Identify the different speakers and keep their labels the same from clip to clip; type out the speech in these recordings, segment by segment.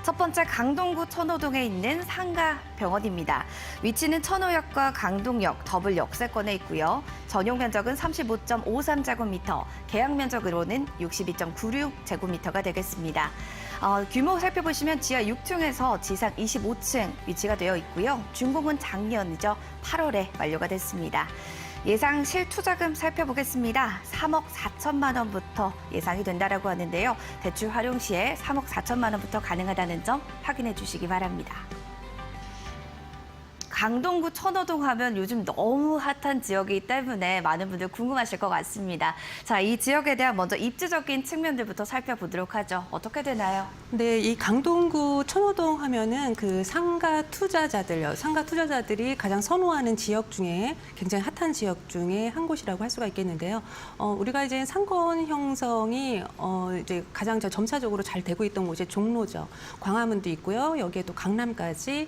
Speaker 1: 첫 번째 강동구 천호동에 있는 상가병원입니다. 위치는 천호역과 강동역 더블 역세권에 있고요. 전용 면적은 35.53제곱미터, 계약 면적으로는 62.96제곱미터가 되겠습니다. 규모 살펴보시면 지하 6층에서 지상 25층 위치가 되어 있고요. 준공은 작년이죠. 8월에 완료가 됐습니다. 예상 실투자금 살펴보겠습니다. 3억 4천만 원부터 예상이 된다라고 하는데요. 대출 활용 시에 3억 4천만 원부터 가능하다는 점 확인해 주시기 바랍니다. 강동구 천호동 하면 요즘 너무 핫한 지역이기 때문에 많은 분들 궁금하실 것 같습니다. 자, 이 지역에 대한 먼저 입지적인 측면들부터 살펴보도록 하죠. 어떻게 되나요?
Speaker 2: 네, 이 강동구 천호동 하면은 그 상가 투자자들이 가장 선호하는 지역 중에 굉장히 핫한 지역 중에 한 곳이라고 할 수가 있겠는데요. 우리가 이제 상권 형성이 이제 가장 점차적으로 잘 되고 있던 곳이 종로죠. 광화문도 있고요. 여기에 또 강남까지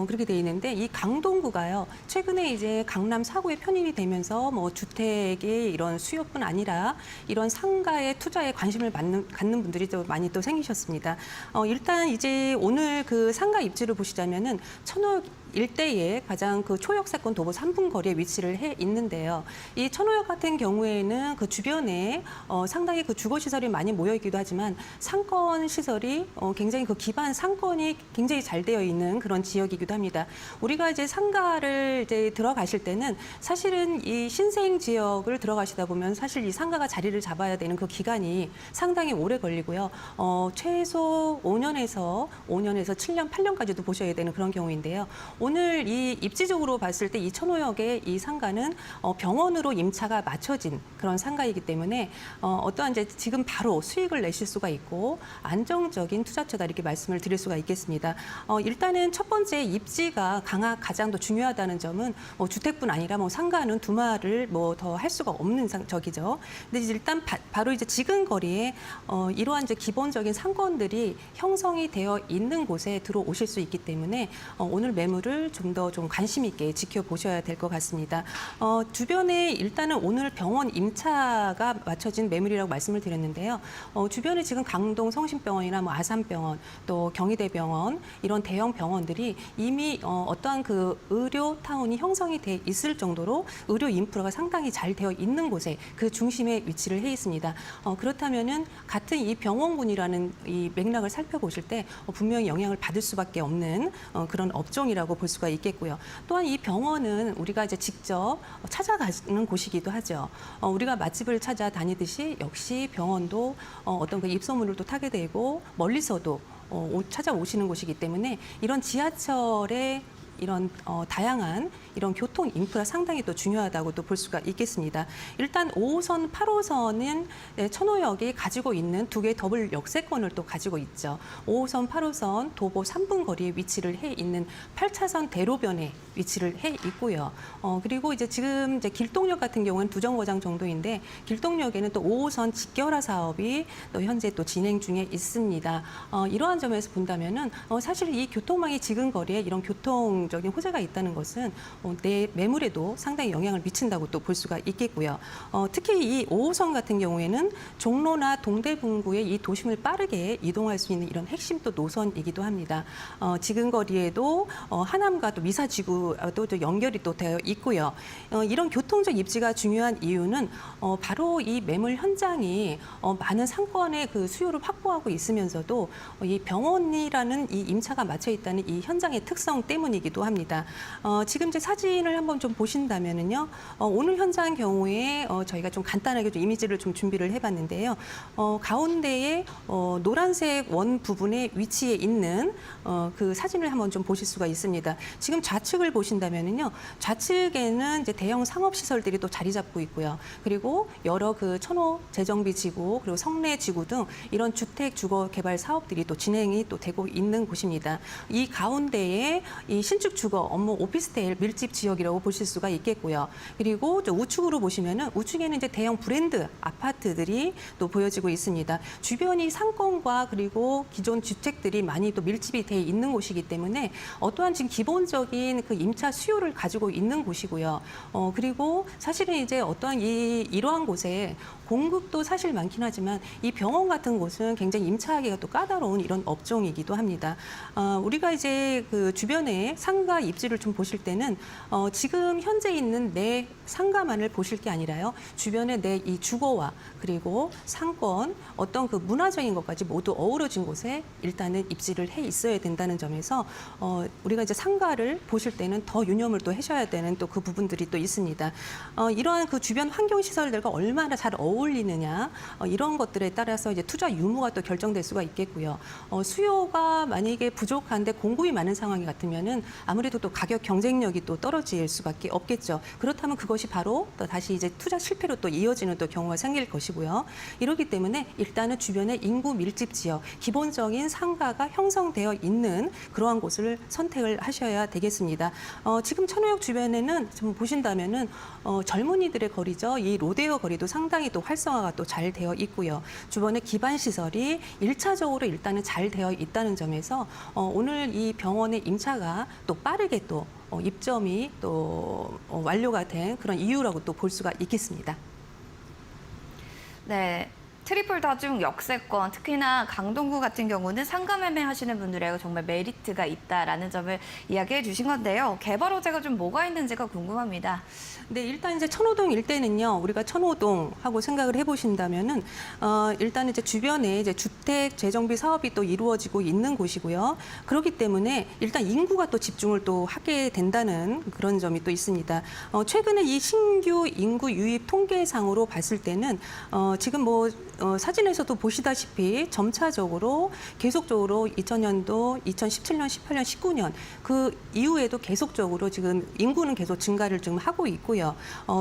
Speaker 2: 그렇게 돼 있는데 이 강동구가요. 최근에 이제 강남 4구에 편입이 되면서 뭐 주택의 이런 수요뿐 아니라 이런 상가의 투자에 관심을 갖는 분들이 또 많이 또 생기셨습니다. 일단 이제 오늘 그 상가 입지를 보시자면은 천호 일대에 가장 그 초역세권 도보 3분 거리에 위치를 해 있는데요. 이 천호역 같은 경우에는 그 주변에 상당히 그 주거 시설이 많이 모여 있기도 하지만 상권 시설이 굉장히 그 기반 상권이 굉장히 잘 되어 있는 그런 지역이기도 합니다. 우리가 이제 상가를 이제 들어가실 때는 사실은 이 신생 지역을 들어가시다 보면 사실 이 상가가 자리를 잡아야 되는 그 기간이 상당히 오래 걸리고요. 최소 5년에서 7년, 8년까지도 보셔야 되는 그런 경우인데요. 오늘 이 입지적으로 봤을 때 이 천호역의 이 상가는 병원으로 임차가 맞춰진 그런 상가이기 때문에 어떠한 이제 지금 바로 수익을 내실 수가 있고 안정적인 투자처다 이렇게 말씀을 드릴 수가 있겠습니다. 일단은 첫 번째 입지가 가장 더 중요하다는 점은 주택뿐 아니라 상가는 두말을 더 할 수가 없는 적이죠. 근데 일단 바로 이제 지금 거리에 이러한 이제 기본적인 상권들이 형성이 되어 있는 곳에 들어오실 수 있기 때문에 오늘 매물을 좀 더 관심 있게 지켜보셔야 될 것 같습니다. 주변에 일단은 오늘 병원 임차가 맞춰진 매물이라고 말씀을 드렸는데요. 주변에 지금 강동 성심병원이나 아산병원 또 경희대병원 이런 대형 병원들이 이미 어떠한 그 의료 타운이 형성이 돼 있을 정도로 의료 인프라가 상당히 잘 되어 있는 곳에 그 중심에 위치를 해 있습니다. 그렇다면은 같은 이 병원군이라는 이 맥락을 살펴보실 때 분명히 영향을 받을 수밖에 없는 그런 업종이라고 볼 수가 있겠고요. 또한 이 병원은 우리가 이제 직접 찾아가는 곳이기도 하죠. 우리가 맛집을 찾아다니듯이 역시 병원도 어떤 그 입소문을 또 타게 되고 멀리서도 찾아오시는 곳이기 때문에 이런 지하철의 이런 다양한 이런 교통 인프라 상당히 또 중요하다고 또 볼 수가 있겠습니다. 일단 5호선, 8호선은 천호역이 가지고 있는 두 개의 더블 역세권을 또 가지고 있죠. 5호선, 8호선 도보 3분 거리에 위치를 해 있는 8차선 대로변에 위치를 해 있고요. 그리고 이제 지금 이제 길동역 같은 경우는 두 정거장 정도인데 길동역에는 또 5호선 직결화 사업이 또 현재 또 진행 중에 있습니다. 이러한 점에서 본다면은 사실 이 교통망이 지금 거리에 이런 적인 호재가 있다는 것은 내 매물에도 상당히 영향을 미친다고 또 볼 수가 있겠고요. 특히 이 5호선 같은 경우에는 종로나 동대문구의 이 도심을 빠르게 이동할 수 있는 이런 핵심 또 노선이기도 합니다. 지금 거리에도 하남과 또 미사지구도 또 연결이 또 되어 있고요. 이런 교통적 입지가 중요한 이유는 바로 이 매물 현장이 많은 상권의 그 수요를 확보하고 있으면서도 이 병원이라는 이 임차가 맞춰 있다는 이 현장의 특성 때문이기도 합니다. 지금 제 사진을 한번 좀 보신다면은요. 오늘 현장 경우에 저희가 좀 간단하게 좀 이미지를 좀 준비를 해봤는데요. 가운데에 노란색 원 부분에 위치해 있는 그 사진을 한번 좀 보실 수가 있습니다. 지금 좌측을 보신다면은요. 좌측에는 이제 대형 상업 시설들이 또 자리 잡고 있고요. 그리고 여러 그 천호 재정비 지구 그리고 성내 지구 등 이런 주택 주거 개발 사업들이 또 진행이 또 되고 있는 곳입니다. 이 가운데에 이 신축 주거, 업무 오피스텔 밀집 지역이라고 보실 수가 있겠고요. 그리고 우측으로 보시면은 우측에는 이제 대형 브랜드 아파트들이 또 보여지고 있습니다. 주변이 상권과 그리고 기존 주택들이 많이 또 밀집이 돼 있는 곳이기 때문에 어떠한 지금 기본적인 그 임차 수요를 가지고 있는 곳이고요. 그리고 사실은 이제 어떠한 이러한 곳에 공급도 사실 많긴 하지만 이 병원 같은 곳은 굉장히 임차하기가 또 까다로운 이런 업종이기도 합니다. 우리가 이제 그 주변에 상가 입지를 좀 보실 때는 지금 현재 있는 내 상가만을 보실 게 아니라요. 주변에 내 이 주거와 그리고 상권, 어떤 그 문화적인 것까지 모두 어우러진 곳에 일단은 입지를 해 있어야 된다는 점에서 우리가 이제 상가를 보실 때는 더 유념을 또 하셔야 되는 또 그 부분들이 또 있습니다. 이러한 그 주변 환경 시설들과 얼마나 잘 어울리느냐 이런 것들에 따라서 이제 투자 유무가 또 결정될 수가 있겠고요. 수요가 만약에 부족한데 공급이 많은 상황이 같으면은 아무래도 또 가격 경쟁력이 또 떨어질 수밖에 없겠죠. 그렇다면 그것이 바로 또 다시 이제 투자 실패로 또 이어지는 또 경우가 생길 것이고요. 이렇기 때문에 일단은 주변에 인구 밀집 지역, 기본적인 상가가 형성되어 있는 그러한 곳을 선택을 하셔야 되겠습니다. 지금 천호역 주변에는 좀 보신다면은 젊은이들의 거리죠. 이 로데오 거리도 상당히 또 활성화가 또 잘 되어 있고요. 주변에 기반 시설이 1차적으로 일단은 잘 되어 있다는 점에서 오늘 이 병원의 임차가 또 빠르게 또 입점이 또 완료가 된 그런 이유라고 또 볼 수가 있겠습니다.
Speaker 1: 네. 트리플 다중 역세권, 특히나 강동구 같은 경우는 상가 매매하시는 분들에게 정말 메리트가 있다라는 점을 이야기해 주신 건데요. 개발 호재가 좀 뭐가 있는지가 궁금합니다.
Speaker 2: 네, 일단 이제 천호동 일대는요, 우리가 천호동하고 생각을 해보신다면은, 일단 이제 주변에 이제 주택 재정비 사업이 또 이루어지고 있는 곳이고요. 그렇기 때문에 일단 인구가 또 집중을 또 하게 된다는 그런 점이 또 있습니다. 최근에 이 신규 인구 유입 통계상으로 봤을 때는, 지금 뭐, 사진에서도 보시다시피 점차적으로 계속적으로 2000년도, 2017년, 18년, 19년 그 이후에도 계속적으로 지금 인구는 계속 증가를 지금 하고 있고요.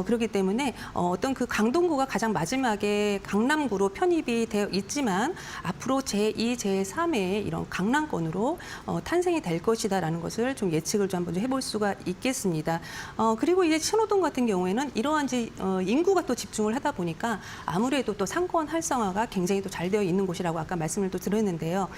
Speaker 2: 그렇기 때문에 어떤 그 강동구가 가장 마지막에 강남구로 편입이 되어 있지만 앞으로 제2, 제3의 이런 강남권으로 탄생이 될 것이다라는 것을 좀 예측을 좀 한번 좀 해볼 수가 있겠습니다. 그리고 이제 신호동 같은 경우에는 이러한 이제 인구가 또 집중을 하다 보니까 아무래도 또 상권 활성화가 굉장히 또 잘 되어 있는 곳이라고 아까 말씀을 또 드렸는데요.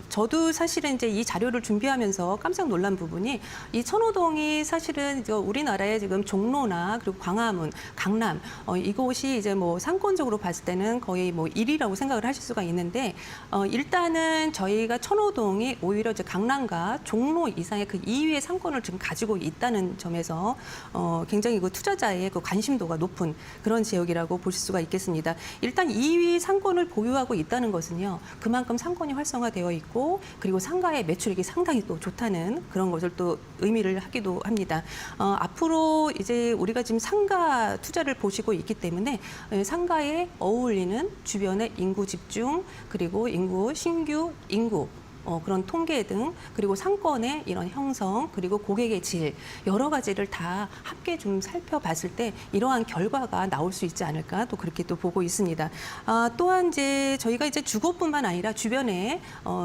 Speaker 2: 저도 사실은 이제 이 자료를 준비하면서 깜짝 놀란 부분이 이 천호동이 사실은 우리나라의 지금 종로나 그리고 광화문, 강남 이곳이 이제 뭐 상권적으로 봤을 때는 거의 뭐 1위라고 생각을 하실 수가 있는데 일단은 저희가 천호동이 오히려 이제 강남과 종로 이상의 그 2위의 상권을 지금 가지고 있다는 점에서 굉장히 그 투자자의 그 관심도가 높은 그런 지역이라고 보실 수가 있겠습니다. 일단 2위 상권을 보유하고 있다는 것은요, 그만큼 상권이 활성화되어 있고 그리고 상가의 매출액이 상당히 또 좋다는 그런 것을 또 의미를 하기도 합니다. 앞으로 이제 우리가 지금 상가 투자를 보시고 있기 때문에 상가에 어울리는 주변의 인구 집중 그리고 신규 인구 그런 통계 등 그리고 상권의 이런 형성 그리고 고객의 질 여러 가지를 다 함께 좀 살펴봤을 때 이러한 결과가 나올 수 있지 않을까 또 그렇게 또 보고 있습니다. 또한 이제 저희가 이제 주거뿐만 아니라 주변에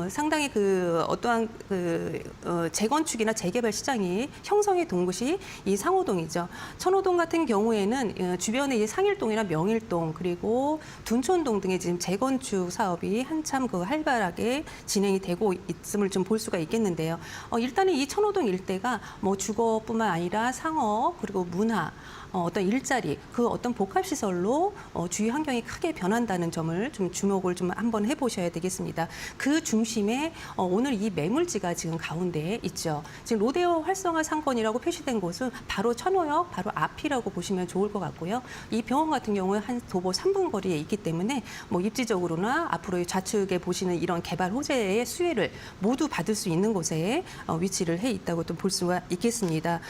Speaker 2: 상당히 그 어떠한 그 재건축이나 재개발 시장이 형성이 된 곳이 이 상호동이죠. 천호동 같은 경우에는 주변에 이 상일동이나 명일동 그리고 둔촌동 등의 지금 재건축 사업이 한참 그 활발하게 진행이 되고 있음을 좀 볼 수가 있겠는데요. 일단은 이 천호동 일대가 뭐 주거뿐만 아니라 상업 그리고 문화 어떤 일자리, 그 어떤 복합시설로 주위 환경이 크게 변한다는 점을 좀 주목을 좀 한번 해보셔야 되겠습니다. 그 중심에 오늘 이 매물지가 지금 가운데에 있죠. 지금 로데오 활성화 상권이라고 표시된 곳은 바로 천호역 바로 앞이라고 보시면 좋을 것 같고요. 이 병원 같은 경우는 한 도보 3분 거리에 있기 때문에 뭐 입지적으로나 앞으로 좌측에 보시는 이런 개발 호재의 수혜를 모두 받을 수 있는 곳에 위치를 해 있다고 또 볼 수가 있겠습니다.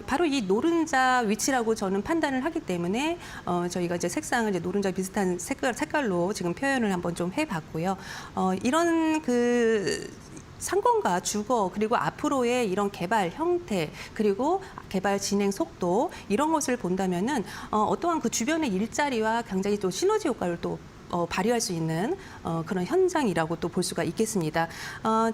Speaker 2: 바로 이 노른자 위치라고 저는 판단을 하기 때문에 저희가 이제 색상을 이제 노른자 비슷한 색깔로 지금 표현을 한번 좀 해봤고요. 이런 그 상권과 주거 그리고 앞으로의 이런 개발 형태 그리고 개발 진행 속도 이런 것을 본다면은 어떠한 그 주변의 일자리와 굉장히 또 시너지 효과를 또 발휘할 수 있는 그런 현장이라고 또 볼 수가 있겠습니다.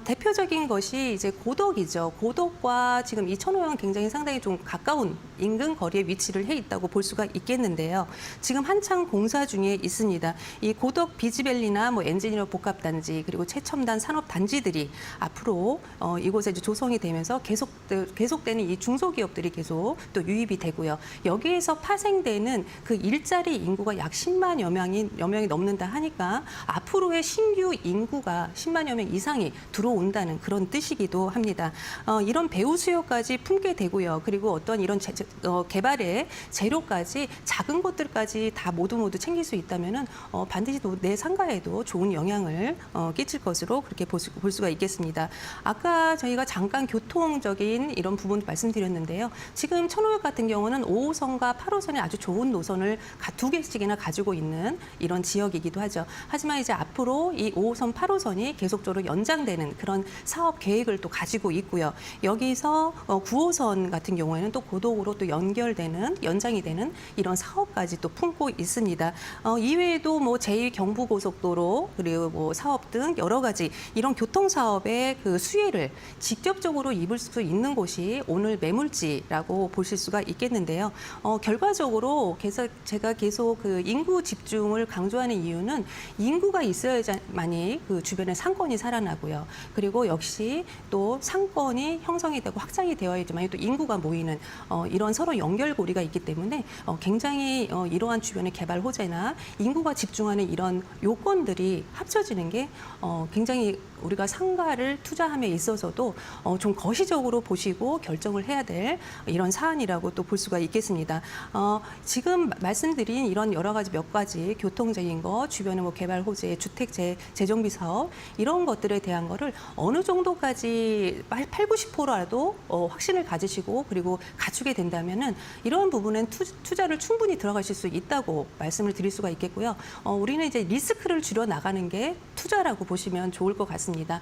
Speaker 2: 대표적인 것이 이제 고덕이죠. 고덕과 지금 이 천호역은 굉장히 상당히 좀 가까운 인근 거리에 위치를 해 있다고 볼 수가 있겠는데요. 지금 한창 공사 중에 있습니다. 이 고덕 비즈밸리나 뭐 엔지니어 복합단지 그리고 최첨단 산업 단지들이 앞으로 이곳에 이제 조성이 되면서 계속되는 이 중소기업들이 계속 또 유입이 되고요. 여기에서 파생되는 그 일자리 인구가 약 10만여 명이 넘는다 하니까 앞으로의 신규 인구가 10만여 명 이상이 들어온다는 그런 뜻이기도 합니다. 이런 배후 수요까지 품게 되고요. 그리고 어떤 이런 개발의 재료까지 작은 것들까지 다 모두 챙길 수 있다면은 반드시 내 상가에도 좋은 영향을 끼칠 것으로 그렇게 볼 수가 있겠습니다. 아까 저희가 잠깐 교통적인 이런 부분 말씀드렸는데요. 지금 천호역 같은 경우는 5호선과 8호선이 아주 좋은 노선을 두 개씩이나 가지고 있는 이런 지역이기도 하죠. 하지만 이제 앞으로 이 5호선, 8호선이 계속적으로 연장되는 그런 사업 계획을 또 가지고 있고요. 여기서 9호선 같은 경우에는 또 고덕으로 또 연장이 되는 이런 사업까지 또 품고 있습니다. 이외에도 뭐 제2경부고속도로 그리고 뭐 사업 등 여러 가지 이런 교통 사업의 그 수혜를 직접적으로 입을 수 있는 곳이 오늘 매물지라고 보실 수가 있겠는데요. 결과적으로 제가 계속 그 인구 집중을 강조하는 이유는 인구가 있어야만이 그 주변에 상권이 살아나고요. 그리고 역시 또 상권이 형성이 되고 확장이 되어야지만 또 인구가 모이는 이런 서로 연결고리가 있기 때문에 굉장히 이러한 주변의 개발 호재나 인구가 집중하는 이런 요건들이 합쳐지는 게 굉장히 우리가 상가를 투자함에 있어서도 좀 거시적으로 보시고 결정을 해야 될 이런 사안이라고 또 볼 수가 있겠습니다. 지금 말씀드린 이런 여러 가지 몇 가지 교통적인 거, 주변의 뭐 개발 호재, 주택 재정비 사업 이런 것들에 대한 거를 어느 정도까지 8, 90%라도 확신을 가지시고 그리고 갖추게 된다면은 이런 부분은 투자를 충분히 들어가실 수 있다고 말씀을 드릴 수가 있겠고요. 우리는 이제 리스크를 줄여 나가는 게 투자라고 보시면 좋을 것 같습니다.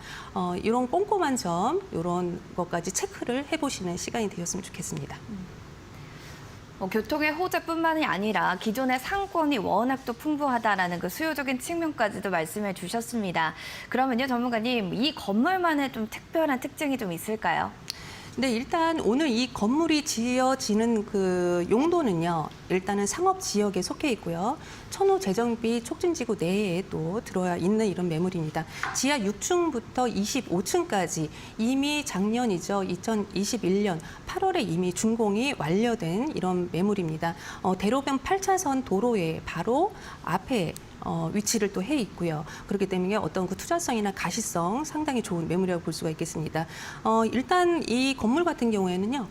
Speaker 2: 이런 꼼꼼한 점, 이런 것까지 체크를 해보시는 시간이 되었으면 좋겠습니다.
Speaker 1: 교통의 호재뿐만이 아니라 기존의 상권이 워낙 또 풍부하다라는 그 수요적인 측면까지도 말씀해 주셨습니다. 그러면요, 전문가님, 이 건물만의 좀 특별한 특징이 좀 있을까요?
Speaker 2: 네, 일단 오늘 이 건물이 지어지는 그 용도는요, 일단은 상업 지역에 속해 있고요. 천호 재정비 촉진지구 내에 또 들어와 있는 이런 매물입니다. 지하 6층부터 25층까지 이미 작년이죠. 2021년 8월에 이미 준공이 완료된 이런 매물입니다. 대로변 8차선 도로에 바로 앞에 위치를 또 해 있고요. 그렇기 때문에 어떤 그 투자성이나 가시성 상당히 좋은 매물이라고 볼 수가 있겠습니다. 일단 이 건물 같은 경우에는요,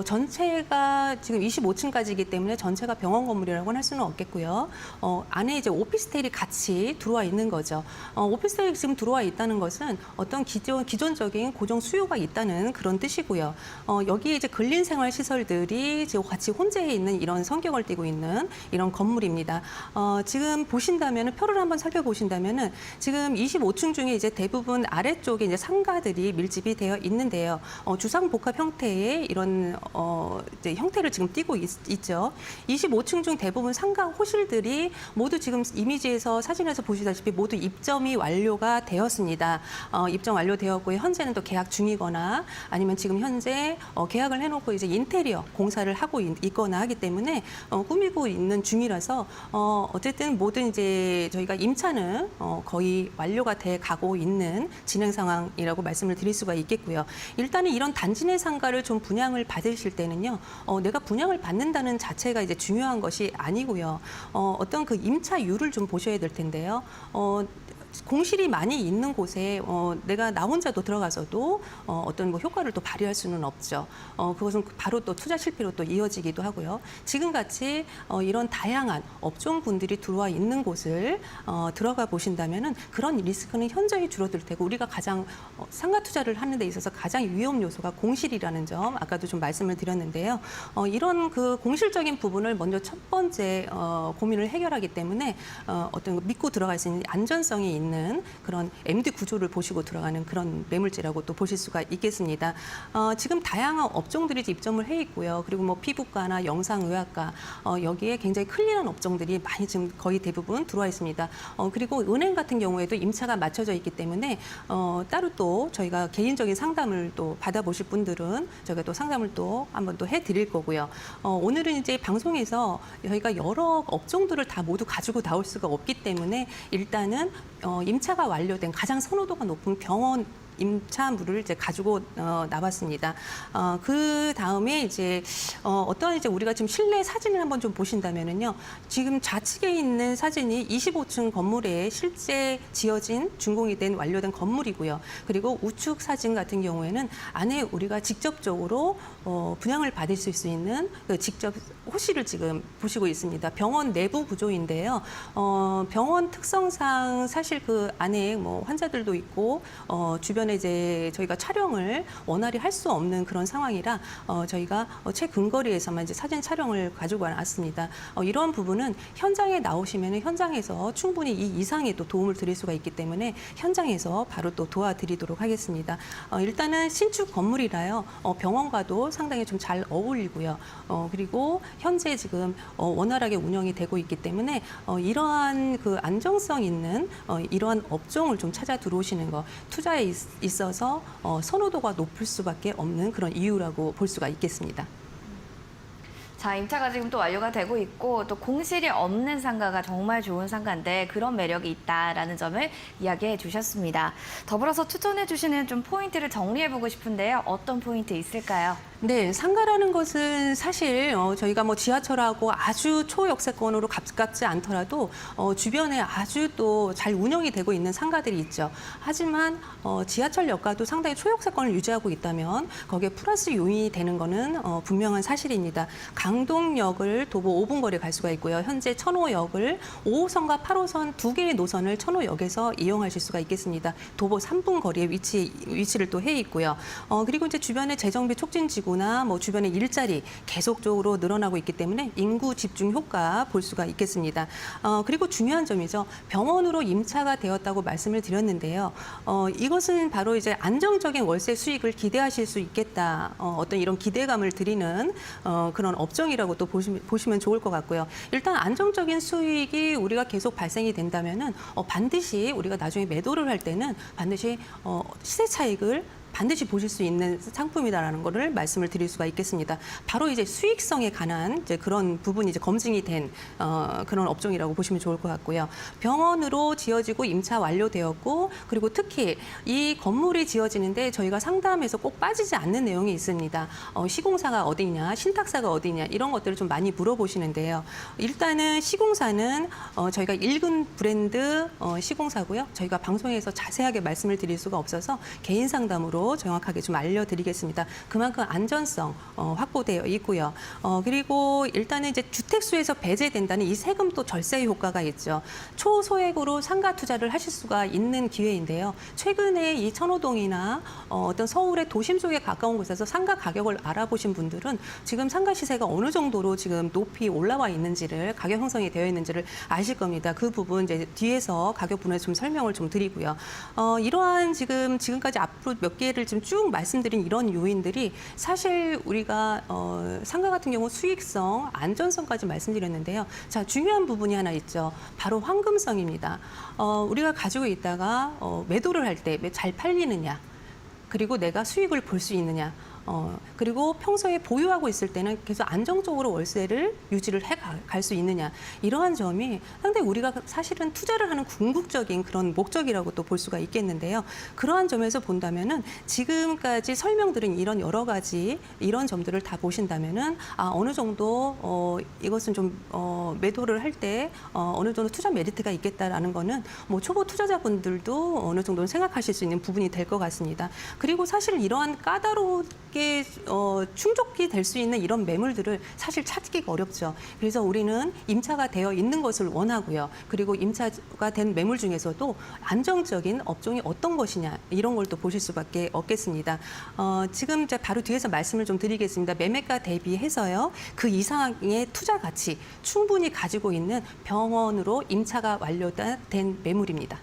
Speaker 2: 전체가 지금 25층까지이기 때문에 전체가 병원 건물이라고는 할 수는 없겠고요. 안에 이제 오피스텔이 같이 들어와 있는 거죠. 오피스텔이 지금 들어와 있다는 것은 어떤 기존적인 고정 수요가 있다는 그런 뜻이고요. 여기에 이제 근린생활 시설들이 지금 같이 혼재해 있는 이런 성격을 띠고 있는 이런 건물입니다. 지금 보신다면은 표를 한번 살펴보신다면은 지금 25층 중에 이제 대부분 아래쪽에 이제 상가들이 밀집이 되어 있는데요. 주상복합 형태의 이런 이제 형태를 지금 띠고 있죠. 25층 중 대부분 상가 호실들이 모두 지금 이미지에서 사진에서 보시다시피 모두 입점이 완료가 되었습니다. 입점 완료되었고요. 현재는 또 계약 중이거나 아니면 지금 현재 계약을 해놓고 이제 인테리어 공사를 하고 있거나 하기 때문에 꾸미고 있는 중이라서 어쨌든 모든 이제 저희가 임차는 거의 완료가 돼 가고 있는 진행 상황이라고 말씀을 드릴 수가 있겠고요. 일단은 이런 단지 내 상가를 좀 분양을 받으실 때는요, 내가 분양을 받는다는 자체가 이제 중요한 것이 아니고요. 어떤 그 임차율을 좀 보셔야 될 텐데요. 공실이 많이 있는 곳에 내가 나 혼자도 들어가서도 어떤 뭐 효과를 또 발휘할 수는 없죠. 그것은 바로 또 투자 실패로 또 이어지기도 하고요. 지금같이 이런 다양한 업종군들이 들어와 있는 곳을 들어가 보신다면은 그런 리스크는 현저히 줄어들 테고 우리가 가장 상가 투자를 하는 데 있어서 가장 위험 요소가 공실이라는 점 아까도 좀 말씀을 드렸는데요. 이런 그 공실적인 부분을 먼저 첫 번째 고민을 해결하기 때문에 어떤 믿고 들어갈 수 있는 안전성이 있는 그런 MD 구조를 보시고 들어가는 그런 매물지라고 또 보실 수가 있겠습니다. 지금 다양한 업종들이 입점을 해 있고요. 그리고 뭐 피부과나 영상의학과 여기에 굉장히 클린한 업종들이 많이 지금 거의 대부분 들어와 있습니다. 그리고 은행 같은 경우에도 임차가 맞춰져 있기 때문에 따로 또 저희가 개인적인 상담을 또 받아보실 분들은 저희가 또 상담을 또 한번 또 해드릴 거고요. 오늘은 이제 방송에서 저희가 여러 업종들을 다 모두 가지고 나올 수가 없기 때문에 일단은 임차가 완료된 가장 선호도가 높은 병원 임차물을 이제 가지고 나왔습니다. 그 다음에 이제 어떤 이제 우리가 지금 실내 사진을 한번 좀 보신다면은요. 지금 좌측에 있는 사진이 25층 건물에 실제 지어진 준공이 된 완료된 건물이고요. 그리고 우측 사진 같은 경우에는 안에 우리가 직접적으로 분양을 받을 수 있는 그 직접 호실을 지금 보시고 있습니다. 병원 내부 구조인데요. 병원 특성상 사실 그 안에 뭐 환자들도 있고 주변에 이제 저희가 촬영을 원활히 할 수 없는 그런 상황이라 저희가 최근거리에서만 이제 사진 촬영을 가지고 왔습니다. 이런 부분은 현장에 나오시면 현장에서 충분히 이 이상에도 도움을 드릴 수가 있기 때문에 현장에서 바로 또 도와드리도록 하겠습니다. 일단은 신축 건물이라요. 병원과도 상당히 좀 잘 어울리고요. 그리고 현재 지금 원활하게 운영이 되고 있기 때문에 이러한 그 안정성 있는 이러한 업종을 좀 찾아 들어오시는 거 투자에 있어서 선호도가 높을 수밖에 없는 그런 이유라고 볼 수가 있겠습니다.
Speaker 1: 자, 임차가 지금 또 완료가 되고 있고 또 공실이 없는 상가가 정말 좋은 상가인데 그런 매력이 있다라는 점을 이야기해 주셨습니다. 더불어서 추천해 주시는 좀 포인트를 정리해 보고 싶은데요. 어떤 포인트 있을까요?
Speaker 2: 네, 상가라는 것은 사실 저희가 뭐 지하철하고 아주 초역세권으로 가깝지 않더라도 주변에 아주 또 잘 운영이 되고 있는 상가들이 있죠. 하지만 지하철역과도 상당히 초역세권을 유지하고 있다면 거기에 플러스 요인이 되는 거는 분명한 사실입니다. 강동역을 도보 5분 거리에 갈 수가 있고요. 현재 천호역을 5호선과 8호선 두 개의 노선을 천호역에서 이용하실 수가 있겠습니다. 도보 3분 거리에 위치를 또 해 있고요. 그리고 이제 주변에 재정비 촉진지구 나 뭐 주변의 일자리 계속적으로 늘어나고 있기 때문에 인구 집중 효과 볼 수가 있겠습니다. 그리고 중요한 점이죠. 병원으로 임차가 되었다고 말씀을 드렸는데요. 이것은 바로 이제 안정적인 월세 수익을 기대하실 수 있겠다. 어떤 이런 기대감을 드리는 그런 업종이라고 또 보시면 좋을 것 같고요. 일단 안정적인 수익이 우리가 계속 발생이 된다면은 반드시 우리가 나중에 매도를 할 때는 반드시 시세 차익을 반드시 보실 수 있는 상품이다라는 거를 말씀을 드릴 수가 있겠습니다. 바로 이제 수익성에 관한 이제 그런 부분이 이제 검증이 된 그런 업종이라고 보시면 좋을 것 같고요. 병원으로 지어지고 임차 완료되었고 그리고 특히 이 건물이 지어지는데 저희가 상담에서 꼭 빠지지 않는 내용이 있습니다. 시공사가 어디냐, 신탁사가 어디냐 이런 것들을 좀 많이 물어보시는데요. 일단은 시공사는 저희가 일군 브랜드 시공사고요. 저희가 방송에서 자세하게 말씀을 드릴 수가 없어서 개인 상담으로 정확하게 좀 알려드리겠습니다. 그만큼 안전성 확보되어 있고요. 그리고 일단은 이제 주택수에서 배제된다는 이 세금도 절세 효과가 있죠. 초소액으로 상가 투자를 하실 수가 있는 기회인데요. 최근에 이 천호동이나 어떤 서울의 도심 쪽에 가까운 곳에서 상가 가격을 알아보신 분들은 지금 상가 시세가 어느 정도로 지금 높이 올라와 있는지를 가격 형성이 되어 있는지를 아실 겁니다. 그 부분 이제 뒤에서 가격 분에서 좀 설명을 좀 드리고요. 이러한 지금까지 앞으로 몇 개를 지금 쭉 말씀드린 이런 요인들이 사실 우리가 상가 같은 경우 수익성, 안전성까지 말씀드렸는데요. 자, 중요한 부분이 하나 있죠. 바로 황금성입니다. 우리가 가지고 있다가 매도를 할 때 잘 팔리느냐, 그리고 내가 수익을 볼 수 있느냐. 그리고 평소에 보유하고 있을 때는 계속 안정적으로 월세를 유지를 해 갈 수 있느냐 이러한 점이 상당히 우리가 사실은 투자를 하는 궁극적인 그런 목적이라고 또 볼 수가 있겠는데요. 그러한 점에서 본다면은 지금까지 설명드린 이런 여러 가지 이런 점들을 다 보신다면은 어느 정도 이것은 좀 매도를 할 때 어느 정도 투자 메리트가 있겠다라는 거는 뭐 초보 투자자분들도 어느 정도는 생각하실 수 있는 부분이 될 것 같습니다. 그리고 사실 이러한 까다롭게 충족이 될 수 있는 이런 매물들을 사실 찾기가 어렵죠. 그래서 우리는 임차가 되어 있는 것을 원하고요. 그리고 임차가 된 매물 중에서도 안정적인 업종이 어떤 것이냐 이런 걸 또 보실 수밖에 없겠습니다. 지금 바로 뒤에서 말씀을 좀 드리겠습니다. 매매가 대비해서요. 그 이상의 투자 가치 충분히 가지고 있는 병원으로 임차가 완료된 매물입니다.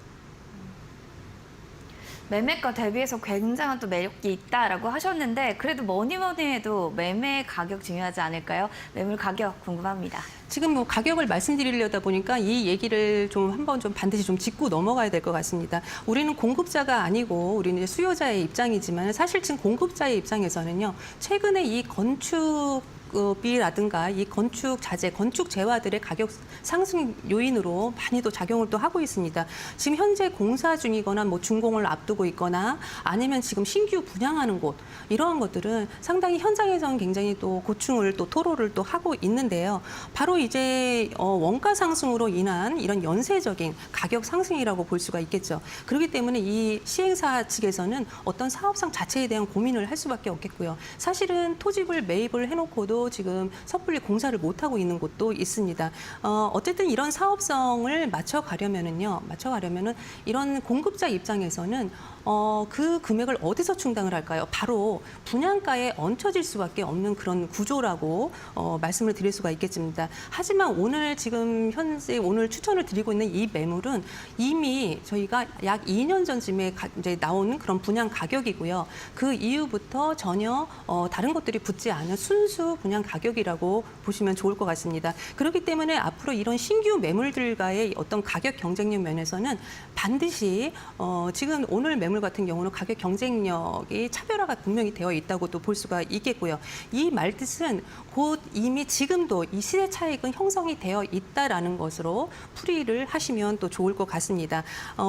Speaker 1: 매매가 대비해서 굉장한 또 매력이 있다라고 하셨는데 그래도 뭐니 해도 매매 가격 중요하지 않을까요? 매물 가격 궁금합니다.
Speaker 2: 지금 뭐 가격을 말씀드리려다 보니까 이 얘기를 좀 한번 좀 반드시 좀 짚고 넘어가야 될 것 같습니다. 우리는 공급자가 아니고 우리는 이제 수요자의 입장이지만 사실 지금 공급자의 입장에서는요. 최근에 이 건축비라든가 이 건축 자재, 건축 재화들의 가격 상승 요인으로 많이 또 작용을 또 하고 있습니다. 지금 현재 공사 중이거나 뭐 준공을 앞두고 있거나 아니면 지금 신규 분양하는 곳 이러한 것들은 상당히 현장에서는 굉장히 또 고충을 또 토로를 또 하고 있는데요. 바로 이제 원가 상승으로 인한 이런 연쇄적인 가격 상승이라고 볼 수가 있겠죠. 그렇기 때문에 이 시행사 측에서는 어떤 사업상 자체에 대한 고민을 할 수밖에 없겠고요. 사실은 토지를 매입을 해놓고도 지금 섣불리 공사를 못 하고 있는 곳도 있습니다. 어쨌든 이런 사업성을 맞춰가려면은 이런 공급자 입장에서는 그 금액을 어디서 충당을 할까요? 바로 분양가에 얹혀질 수밖에 없는 그런 구조라고 말씀을 드릴 수가 있겠습니다. 하지만 오늘 지금 현재 오늘 추천을 드리고 있는 이 매물은 이미 저희가 약 2년 전쯤에 이제 나온 그런 분양 가격이고요. 그 이후부터 전혀 다른 것들이 붙지 않은 순수 분양 가격이라고 보시면 좋을 것 같습니다. 그렇기 때문에 앞으로 이런 신규 매물들과의 어떤 가격 경쟁력 면에서는 반드시 지금 오늘 매물 같은 경우는 가격 경쟁력이 차별화가 분명히 되어 있다고 또 볼 수가 있겠고요. 이 말뜻은 곧 이미 지금도 이 시세 차익은 형성이 되어 있다라는 것으로 풀이를 하시면 또 좋을 것 같습니다.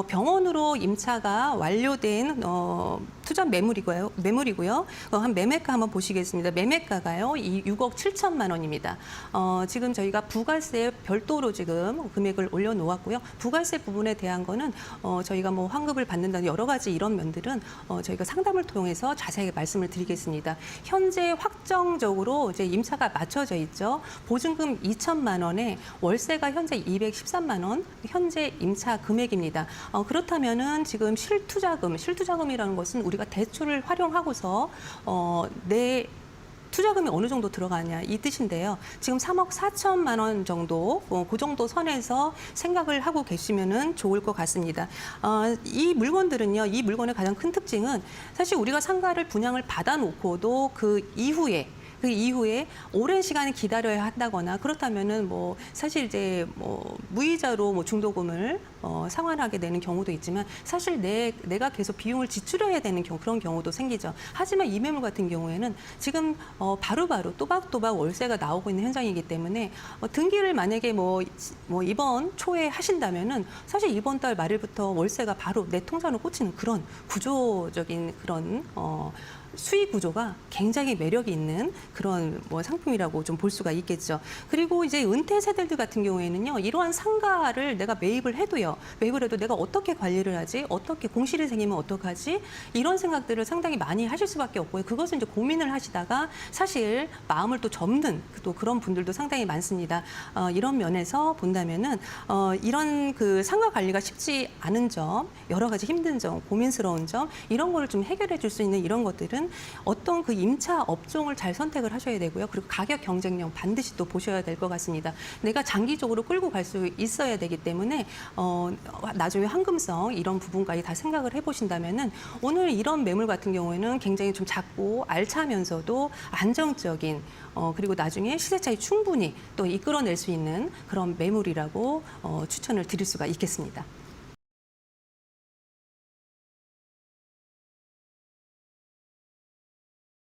Speaker 2: 병원으로 임차가 완료된 투자 매물이고요. 한 매매가 한번 보시겠습니다. 매매가가요. 이 6억 7천만 원입니다. 지금 저희가 부가세 별도로 지금 금액을 올려놓았고요. 부가세 부분에 대한 거는 저희가 뭐 환급을 받는다는 여러 가지 이런 면들은 저희가 상담을 통해서 자세하게 말씀을 드리겠습니다. 현재 확정적으로 이제 임차가 맞춰져 있죠. 보증금 2천만 원에 월세가 현재 213만 원, 현재 임차 금액입니다. 그렇다면은 지금 실투자금이라는 것은 우리가 대출을 활용하고서 내 투자금이 어느 정도 들어가냐 이 뜻인데요. 지금 3억 4천만 원 정도 그 정도 선에서 생각을 하고 계시면은 좋을 것 같습니다. 이 물건의 가장 큰 특징은 사실 우리가 상가를 분양을 받아놓고도 그 이후에 오랜 시간을 기다려야 한다거나 그렇다면은 뭐 사실 이제 뭐 무이자로 뭐 중도금을 상환하게 되는 경우도 있지만 사실 내가 계속 비용을 지출해야 되는 그런 경우도 생기죠. 하지만 이 매물 같은 경우에는 지금 바로바로 또박또박 월세가 나오고 있는 현장이기 때문에 등기를 만약에 뭐 이번 초에 하신다면은 사실 이번 달 말일부터 월세가 바로 내 통장으로 꽂히는 그런 구조적인 그런 수익 구조가 굉장히 매력이 있는 그런 뭐 상품이라고 좀 볼 수가 있겠죠. 그리고 이제 은퇴 세대들 같은 경우에는요, 이러한 상가를 내가 매입을 해도 내가 어떻게 관리를 하지? 어떻게 공실이 생기면 어떡하지? 이런 생각들을 상당히 많이 하실 수밖에 없고요. 그것을 이제 고민을 하시다가 사실 마음을 또 접는 또 그런 분들도 상당히 많습니다. 이런 면에서 본다면은 이런 그 상가 관리가 쉽지 않은 점, 여러 가지 힘든 점, 고민스러운 점 이런 거를 좀 해결해 줄 수 있는 이런 것들은 어떤 그 임차 업종을 잘 선택을 하셔야 되고요. 그리고 가격 경쟁력 반드시 또 보셔야 될 것 같습니다. 내가 장기적으로 끌고 갈 수 있어야 되기 때문에 나중에 황금성 이런 부분까지 다 생각을 해보신다면은 오늘 이런 매물 같은 경우에는 굉장히 좀 작고 알차면서도 안정적인 그리고 나중에 시세 차익 충분히 또 이끌어낼 수 있는 그런 매물이라고 추천을 드릴 수가 있겠습니다.